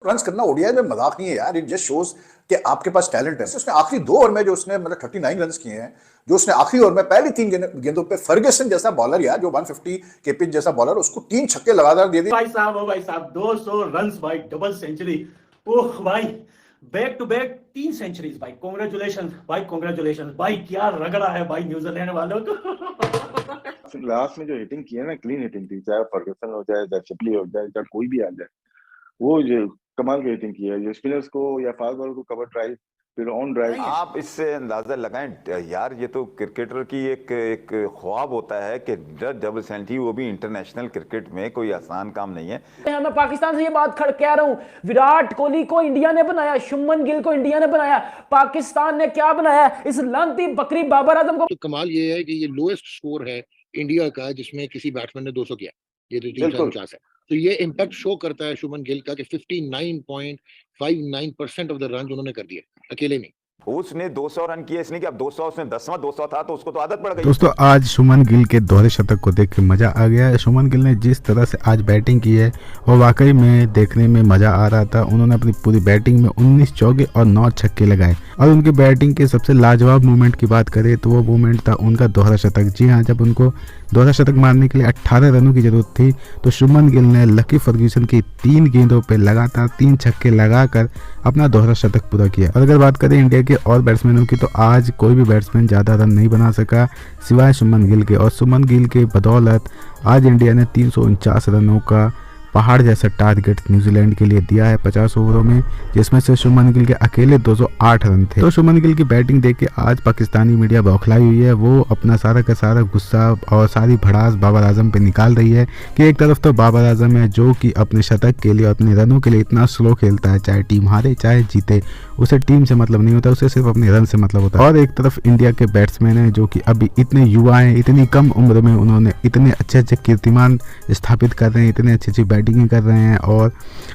Run करना ODI में मजाक नहीं है यार, इट जस्ट शोज कि आपके पास टैलेंट है। उसने आखिरी 2 ओवर में जो उसने मतलब 39 रन किए हैं, जो उसने आखिरी ओवर में पहली 3 गेंदों पे फर्गसन जैसा बॉलर यार, जो 150 के पिच जैसा बॉलर, उसको 3 छक्के लगातार दे दिए भाई साहब। ओ भाई साहब, 200 रन्स भाई, डबल सेंचुरी। ओह भाई, बैक टू बैक 3 सेंचुरीज भाई। कांग्रेचुलेशन भाई, कांग्रेचुलेशन भाई, क्या रगड़ा है भाई न्यूजीलैंड वालों को। लास्ट में जो हिटिंग की है ना, क्लीन हिटिंग थी, चाहे फर्गसन हो जाए, चाहे चिपली हो जाए, चाहे कोई भी आ जाए, वो जो कमाल की हिटिंग की है। जो स्पिनर्स को या फास्ट बॉलर को कवर ड्राइव, फिर ऑन ड्राइव। आप इससे अंदाजा लगाएं यार, ये तो क्रिकेटर की एक ख्वाब होता है कि डबल सेंचुरी, वो भी इंटरनेशनल क्रिकेट में, कोई आसान काम नहीं है। मैं पाकिस्तान से ये बात कह रहा हूं, विराट कोहली को इंडिया ने बनाया, शुभमन गिल को इंडिया ने बनाया, पाकिस्तान ने क्या बनाया? इस लानती बकरी बाबर आजम को। तो कमाल ये है कि ये लोएस्ट स्कोर है इंडिया का जिसमें किसी बैट्समैन ने 200 किया, ये तो 349 है। तो ये इम्पैक्ट शो करता है शुभमन गिल का कि 59.59% ऑफ द रन उन्होंने कर दिए अकेले नहीं। उसने 200 रन किए, इसलिए कि अब 200 उसने 10वां 200 था तो उसको तो आदत पड़ गई। दोस्तों आज शुभमन गिल के दोहरे शतक को देख के मजा आ गया है। शुभमन गिल ने जिस तरह से आज बैटिंग की है वो वाकई में देखने में मजा आ रहा था। उन्होंने अपनी पूरी बैटिंग में 19 चौके और 9 छक्के लगाए, और उनकी बैटिंग के सबसे लाजवाब मूवमेंट की बात करें तो वो मूवमेंट था उनका दोहरा शतक। जी हाँ, जब उनको दोहरा शतक मारने के लिए 18 रनों की जरूरत थी तो शुभमन गिल ने लकी फर्ग्यूसन की 3 गेंदों पे लगातार 3 छक्के लगाकर अपना दोहरा शतक पूरा किया। और अगर बात करें इंडिया के और बैट्समैनों की तो आज कोई भी बैट्समैन ज़्यादा रन नहीं बना सका सिवाय शुभमन गिल के, और शुभमन गिल के बदौलत आज इंडिया ने 349 रनों का पहाड़ जैसा टारगेट न्यूजीलैंड के लिए दिया है 50 ओवरों में, जिसमें से शुभमन गिल के अकेले 208 रन थे। तो शुभमन गिल की बैटिंग देख के आज पाकिस्तानी मीडिया बौखलाई हुई है। वो अपना सारा का सारा गुस्सा और सारी भड़ास बाबर आजम पे निकाल रही है कि एक तरफ तो बाबर आजम है जो कि अपने शतक के लिए, अपने रनों के लिए इतना स्लो खेलता है, चाहे टीम हारे चाहे जीते, उसे टीम से मतलब नहीं होता, उसे सिर्फ अपने रन से मतलब होता है। और एक तरफ इंडिया के बैट्समैन हैं जो कि अभी इतने युवा हैं, इतनी कम उम्र में उन्होंने इतने अच्छे अच्छे कीर्तिमान स्थापित कर रहे हैं, इतने अच्छी अच्छी बैटिंग कर रहे हैं और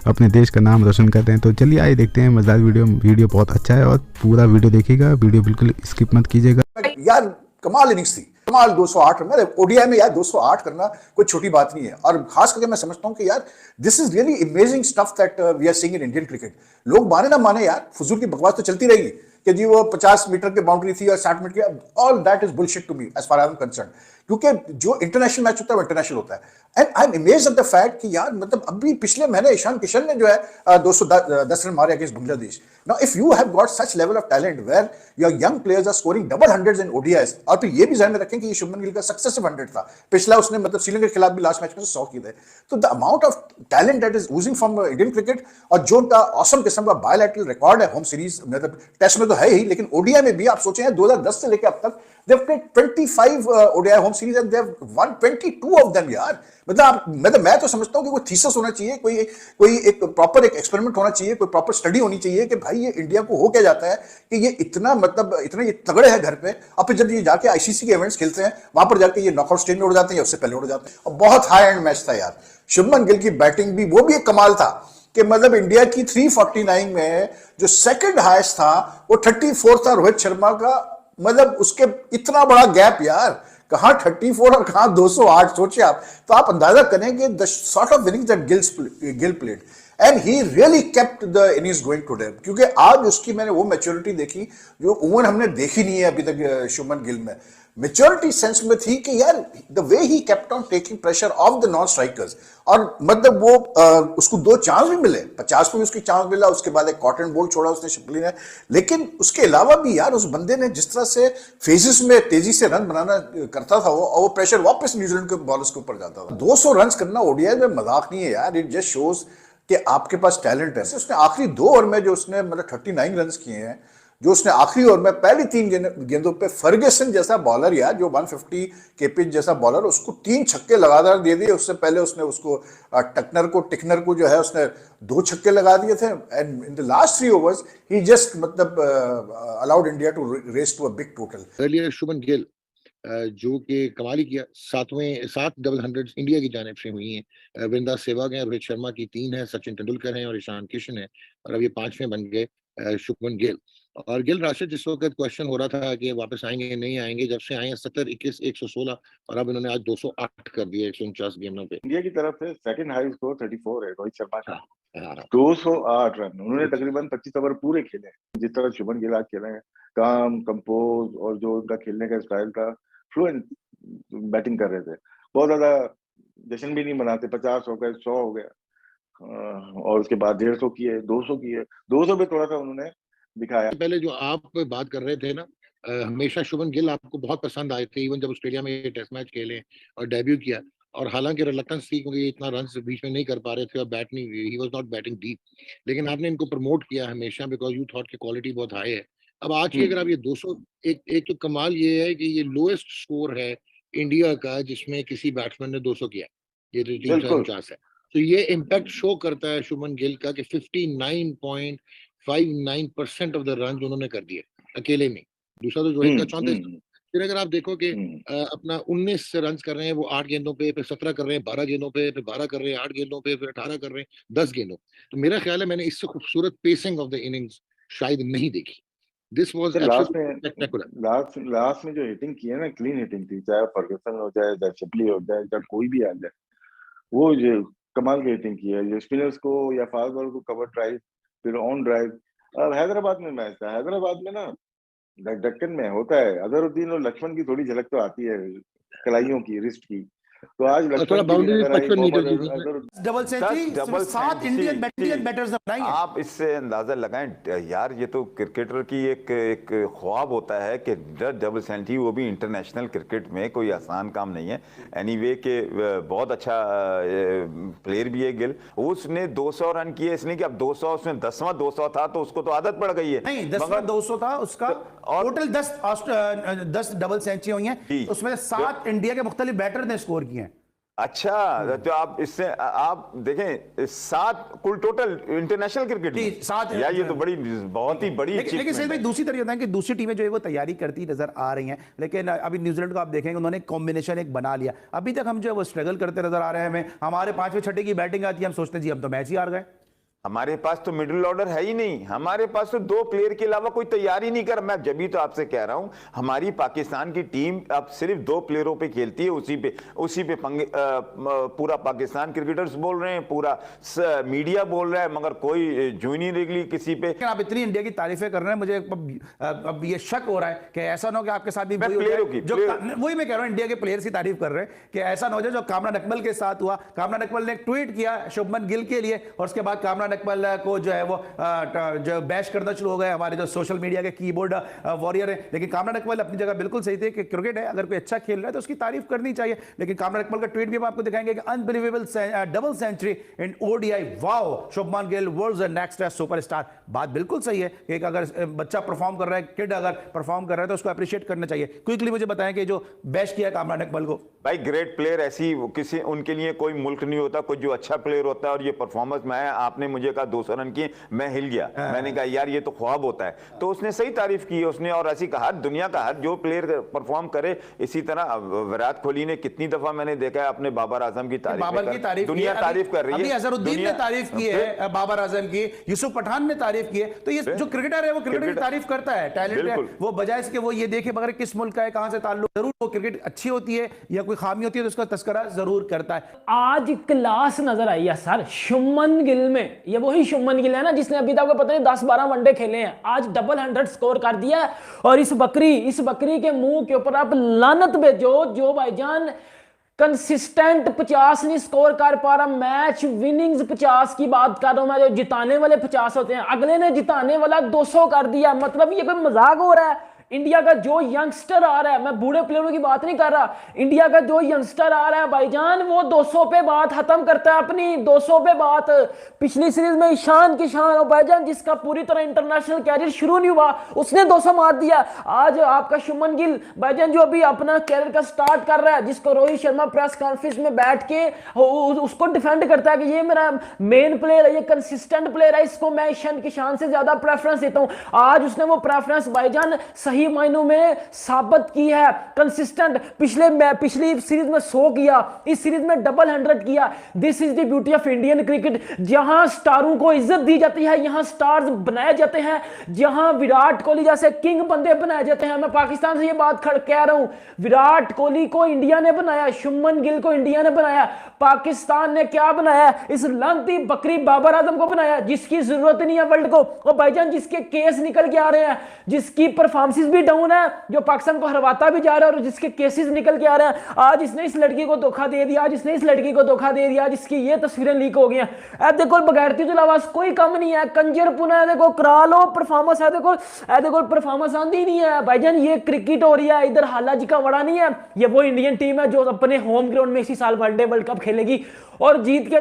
अपने देश का नाम रोशन कर रहे हैं। तो चलिए आइए देखते हैं मजेदार वीडियो बहुत अच्छा है और पूरा वीडियो देखिएगा, वीडियो बिल्कुल स्किप मत कीजिएगा। यार कमाल इनिंग्स थी, कमाल 208 रन। मेरे ओडीआई में यार 208 करना कोई छोटी बात नहीं है, और खास करके मैं समझता हूं कि यार this is really amazing stuff that we are seeing in Indian cricket. लोग माने ना माने यार, फजूल की बकवास तो चलती रहेगी कि जी वो 50 मीटर की बाउंड्री थी और 60 मीटर की, all that is bullshit to me as far I am concerned, क्योंकि जो इंटरनेशनल मैच होता है वो इंटरनेशनल होता है। And I am amazed at the fact कि यार मतलब अभी पिछले महीने ईशान किशन ने जो है 210 रन मारे against Bangladesh. Now if you have got such level of talent where your young players are scoring double hundreds in ODIs, और फिर ये भी ध्यान में रखें कि ये शुभमन गिल का सक्सेसिव 100 था, पिछला उसने मतलब श्रीलंका के खिलाफ भी लास्ट मैच में 100 किए थे। तो the amount of talent that is Ojing from Indian cricket, और जो उनका ऑसम किस्म का बायलैटरल रिकॉर्ड है होम सीरीज, मतलब टेस्ट में तो है ही, लेकिन ओडीआई में भी आप सोचें 2010 से लेकर अब तक they have played 25 ODI home series and they have won 22 of them यार। मतलब मैं तो समझता हूँ कि कोई थीसिस होना चाहिए, कोई एक प्रॉपर एक एक्सपेरिमेंट होना चाहिए, कोई प्रॉपर स्टडी होनी चाहिए कि भाई ये इंडिया को हो क्या जाता है कि ये इतना मतलब इतना ये तगड़े हैं घर पे, और फिर जब ये जाके आईसीसी के इवेंट्स खेलते हैं वहां पर जाके ये नॉकआउट स्टेज में उड़ जाते हैं या उससे पहले उड़ जाते हैं। और बहुत हाई एंड मैच था यार। शुभमन गिल की बैटिंग भी वो भी एक कमाल था कि मतलब इंडिया की 349 में जो सेकंड हाईएस्ट था वो 34 था रोहित शर्मा का, मतलब उसके इतना बड़ा गैप यार, कहां 34 और कहां 208, सोचे आप। तो आप अंदाजा करेंगे the sort of innings that Gill played and he really kept the innings going today, क्योंकि आज उसकी मैंने वो मैच्योरिटी देखी जो उम्र हमने देखी नहीं है अभी तक शुभमन गिल में। मेच्योरिटी सेंस में थी कि यार the way he kept on taking pressure of the non strikers, और मतलब वो उसको 2 चांस भी मिले, 50 में भी उसकी चांस मिला, उसके बाद एक कॉटन बॉल छोड़ा उसने शिपली ने, लेकिन उसके अलावा भी यार उस बंदे ने जिस तरह से फेजेस में तेजी से रन बनाना करता था वो प्रेशर वापस न्यूजीलैंड के बॉलर्स के ऊपर जाता था। 200 रन करना ओडीआई में मजाक नहीं है यार, इट जस्ट शोज कि आपके पास टैलेंट है। उसने आखिरी 2 ओवर में जो उसने मतलब 39 रन किए हैं, जो उसने आखिरी ओवर में पहली 3 गेंदों पे फर्गसन जैसा बॉलर यार, जो 150 के पिच जैसा बॉलर, उसको 3 छक्के लगातार दे दिए। उससे पहले उसने उसको टिकनर को जो है उसने 2 छक्के लगा दिए थे। And in the last 3 overs ही जस्ट मतलब allowed India to race to a big total. Earlier Shubman Gill जो कि कमाल ही किया, 7 डबल हंड्रेड्स इंडिया की जानिब से हुई हैं। वृंदा सहवाग हैं, रोहित शर्मा की 3 है, सचिन तेंदुलकर हैं और ईशान किशन है, और अब ये 5वें बन गए शुभमन गिल। और गिल राशिद जिस वक्त क्वेश्चन हो रहा था कि वापस आएंगे नहीं आएंगे, जब से आए हैं 70, 21, 116, और अब इन्होंने आज 208 कर दिए 149 गेंदों पे। इंडिया की तरफ से सेकंड हाई स्कोर 34 है रोहित शर्मा का, 208 रन उन्होंने तकरीबन 25 ओवर पूरे खेले हैं। जिस तरह शुभमन गिल आज खेले हैं, काम कंपोज और जो उनका खेलने का स्टाइल था, फ्लुएंट बैटिंग कर रहे थे, बहुत ज्यादा जश्न भी नहीं मनाते। 50 हो गए, 100 हो गया, और उसके बाद 150 किए, 200 किए, 200 पे थोड़ा सा उन्होंने दिखाया। पहले जो आप बात कर रहे थे ना, हमेशा शुभमन गिल आपको बहुत पसंद आए थे, इवन जब ऑस्ट्रेलिया में टेस्ट मैच खेले और डेब्यू किया, और हालांकि रिलक्टेंस थी क्योंकि इतना रन बीच में नहीं कर पा रहे थे और बैट नहीं, he was not batting deep, लेकिन आपने इनको प्रमोट किया हमेशा बिकॉज यू थॉट की क्वालिटी बहुत हाई है। अब आज की अगर आप ये 200, एक तो कमाल ये है कि ये लोएस्ट स्कोर है इंडिया का जिसमें किसी बैट्समैन ने 200 किया, ये तो 349 है। तो ये इम्पैक्ट शो करता है शुभमन गिल का कि 59.59% ऑफ द रन उन्होंने कर दिए अकेले में। दूसरा तो जोहेब का 34। फिर अगर आप देखो कि अपना 19 रन कर रहे हैं वो 8 गेंदों पे, फिर 17 कर रहे हैं 12 गेंदों पे, फिर 12 कर रहे हैं 8 गेंदों पे, फिर 18 कर रहे हैं 10 गेंदों। तो मेरा ख्याल है मैंने इससे खूबसूरत पेसिंग ऑफ द इनिंग्स शायद नहीं देखी। दिस वाज लास्ट में जो हिटिंग की है ना, क्लीन हिटिंग थी, चाहे फर्गसन हो जाए, चाहे शिपली हो जाए, चाहे कोई भी आ जाए, वो जो कमाल की हिटिंग की है। जो स्पिनर्स को या फास्ट बॉलर को कवर ड्राइव, फिर ऑन ड्राइव। अब हैदराबाद में मैच था, हैदराबाद में ना दक्कन में होता है, अजहरुद्दीन और लक्ष्मण की थोड़ी झलक तो आती है कलाइयों की, रिस्ट की। तो आज थोड़ा बाउंड्री 55 मीटर की थी। Double century, double 7 Indian batters ने बनाई है। आप इससे अंदाजा लगाएं यार, ये तो क्रिकेटर की एक ख्वाब होता है कि डबल सेंचुरी, वो भी इंटरनेशनल क्रिकेट में, कोई आसान काम नहीं है। एनीवे के बहुत अच्छा प्लेयर भी है गिल। उसने 200 रन किए, इसलिए कि अब 200, उसमें 10वां 200 था तो उसको तो आदत पड़ गई है। नहीं, 10वां 200 था उसका, टोटल 10 डबल सेंचुरी हुई हैं, उसमें 7 इंडिया के मुख्तलिफ बैटर ने स्कोर किए हैं। अच्छा, तो आप इससे आप देखें 7 कुल टोटल इंटरनेशनल क्रिकेट में 7 यार, ये तो बड़ी बहुत ही बड़ी। लेकिन सही भाई दूसरी तरफ है कि दूसरी टीमें जो है वो तैयारी करती नजर आ रही हैं, लेकिन अभी न्यूजीलैंड को आप देखेंगे उन्होंने कॉम्बिनेशन एक बना लिया। अभी तक हम जो है वो स्ट्रगल करते नजर आ रहे हैं। हमें हमारे 5वें 6ठे की बैटिंग आती है, हम सोचते हैं जी हम तो मैच ही हार गए। हमारे पास तो मिडिल ऑर्डर है ही नहीं, हमारे पास तो 2 प्लेयर के अलावा कोई तैयारी नहीं कर। मैं जब भी तो आपसे कह रहा हूं, हमारी पाकिस्तान की टीम अब सिर्फ 2 प्लेयरों पे खेलती है, उसी पे पूरा पाकिस्तान क्रिकेटर्स बोल रहे हैं, पूरा मीडिया बोल रहा है, मगर कोई जून नहीं निकली किसी पे। आप इतनी इंडिया की तारीफें कर रहे हैं, मुझे अब ये शक हो रहा है कि ऐसा ना हो कि आपके साथ भी वही मैं कह रहा हूं, इंडिया के प्लेयर्स की तारीफ कर रहे हैं कि ऐसा ना हो जाए जो कामरान अकमल के साथ हुआ। कामरान अकमल ने एक ट्वीट किया शुभमन गिल के लिए और उसके बाद कामरान अकमल को जो है वो जो बैश करना शुरू हो गए, हमारे जो सोशल मीडिया के कीबोर्ड वॉरियर है। लेकिन कामरान अकमल अपनी जगह बिल्कुल सही थे कि क्रिकेट है, अगर कोई अच्छा खेल रहा है तो उसकी तारीफ करनी चाहिए। लेकिन कामरान अकमल का ट्वीट भी हम आपको दिखाएंगे कि unbelievable double century in ODI, wow Shubman Gill world's next superstar. बात बिल्कुल सही है कि अगर बच्चा परफॉर्म कर रहा है, किड अगर परफॉर्म कर रहा है तो उसको अप्रिशिएट करना चाहिए। क्विकली मुझे बताएं कि जो बैश किया कामरान अकमल को। भाई ग्रेट प्लेयर ऐसी किसी, उनके लिए कोई मुल्क नहीं होता, कोई जो अच्छा प्लेयर होता है और ये परफॉर्मेंस में आया। आपने मुझे कहा 200 रन किए, मैं हिल गया। मैंने कहा यार ये तो ख्वाब होता है, तो उसने सही तारीफ की उसने। और ऐसी कहा दुनिया का हर जो प्लेयर परफॉर्म करे इसी तरह। विराट कोहली ने कितनी दफा मैंने देखा है अपने बाबर आजम की तारीफ, दुनिया तारीफ कर रही है। अजहरुद्दीन ने तारीफ की है बाबर आजम की, यूसुफ पठान ने तारीफ की है। तो ये जो क्रिकेटर है वो क्रिकेट की तारीफ करता है, टैलेंट है वो, बजाय इसके वो ये देखे मगर किस मुल्क का है, कहां से ताल्लुक। जरूर वो क्रिकेट अच्छी होती है या कोई खामी होती है तो उसका तस्करा जरूर करता है। आज क्लास नजर आई है सर शुभमन गिल में। ये वही शुभमन गिल है ना जिसने अभी तक पता नहीं 10-12 वनडे खेले हैं, आज डबल 100 स्कोर कर दिया है। और इस बकरी के मुंह के ऊपर आप लानत भेजो जो भाईजान कंसिस्टेंट 50 नहीं स्कोर कर पा रहा। मैच विनिंग्स 50 की बात कर रहा हूं मैं, जो जिताने वाले 50 होते हैं, अगले ने जिताने वाला 200 कर दिया। मतलब ये कोई मजाक हो रहा है? इंडिया का जो यंगस्टर आ रहा है, मैं बूढ़े प्लेयरों की बात नहीं कर रहा, इंडिया का जो यंगस्टर आ रहा है भाईजान, वो 200 पे बात खत्म करता है अपनी। 200 पे बात पिछली सीरीज में ईशान किशान और भाईजान जिसका पूरी तरह इंटरनेशनल कैरियर शुरू नहीं हुआ, उसने 200 मार दिया। आज आपका शुभमन गिल भाईजान जो अभी अपना कैरियर का स्टार्ट कर रहा है, जिसको रोहित शर्मा प्रेस कॉन्फ्रेंस में बैठ के उसको डिफेंड करता है कि ये मेरा मेन प्लेयर है, ये कंसिस्टेंट प्लेयर है, इसको मैं ईशान किशान से ज्यादा प्रेफरेंस देता हूं। आज उसने वो प्रेफरेंस भाईजान सही सही मायनों में साबित की है। कंसिस्टेंट पिछली सीरीज में 100 किया, इस सीरीज में डबल 100 किया। This is the beauty of Indian cricket, जहां स्टारों को इज्जत दी जाती है, यहां स्टार्स बनाए जाते हैं, जहां विराट कोहली जैसे किंग बंदे बनाए जाते हैं। मैं पाकिस्तान से ये बात कह रहा हूं, विराट कोहली को इंडिया ने बनाया, शुभमन गिल को इंडिया ने बनाया, पाकिस्तान ने क्या बनाया? इस लानती बकरी बाबर आजम को बनाया, जिसकी जरूरत नहीं है वर्ल्ड को। और भाईजान जिसके केस निकल के आ रहे हैं, जिसकी परफॉर्मेंस भी डाउन है, जो पाकिस्तान को हरवाता भी जा रहा है और जिसके केसेस निकल के आ रहे हैं, आज इसने इस लड़की को धोखा दे दिया, आज इसने इस लड़की को धोखा दे दिया, जिसकी ये तस्वीरें लीक हो गई हैं। देखो बगैरती तो आवाज कोई कम नहीं है, कंजरपुना है, देखो करा लो परफॉर्मेंस है, देखो परफॉर्मेंस आंदी नहीं है भाईजान। ये क्रिकेट हो रही है, इधर हालाजी का वड़ा नहीं है। ये वो इंडियन टीम है जो अपने होम ग्राउंड में इसी साल वनडे वर्ल्ड कप खेलेगी और जीत के